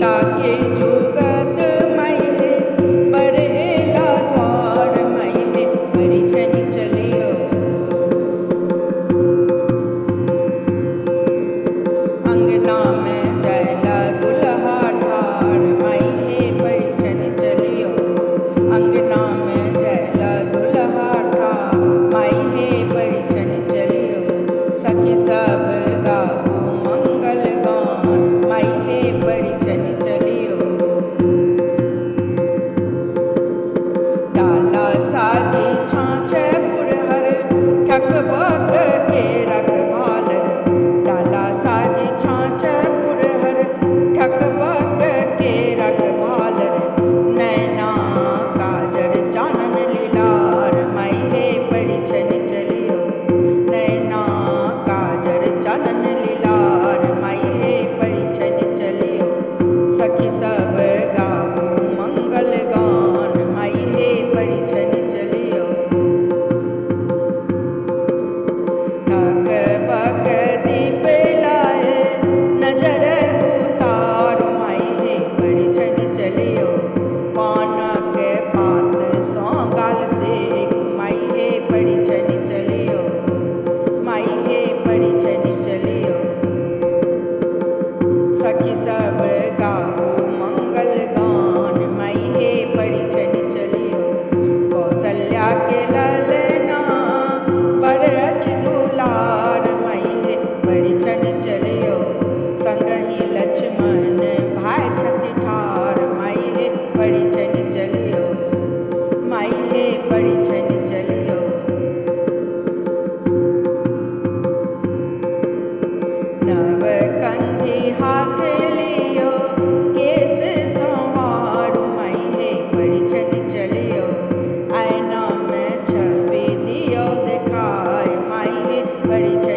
ताके जुगत मई है बरेला द्वार मई है परिछन चलियो। अंगना में जयला दुल्हा ठार मई है परिछन चलियो। अंगना में जयला दुल्हा ठार मई है परिछन चलियो। सखी सब गावो मंगल गान मई है परिछन चलियो। डाला साजी छाछ पुरहर ठकबक के रखवालर। डाला साजी छाछ पुरहर ठकबक के रखवालर। नैना काजर चानन लीलार मई है परिछन चलियो। नैना काजर चानन लीलार मई है परिछन चलियो। सखी सब गावो मंगल गान मई है परिछन चलियो। ठकबक दीप लाए नजर उतार मई है परिछन चलियो। पानक पात सौगाल से मई है परिछन चलियो। मई है परिछन चलियो। सखी सब गावो मंगल गान मई है परिछन चलियो। कौशल्या के ललना पर अछ दुलार मई है परिछन चलियो। संगहि लक्ष्मण भाई छति ठार मई है परिछन चलियो। मई है परिछन चलियो। नव कंघी हाथ लियो केस संवार मई है परिछन चलियो। आईना में छवि दियो दिखाय मई है परिछन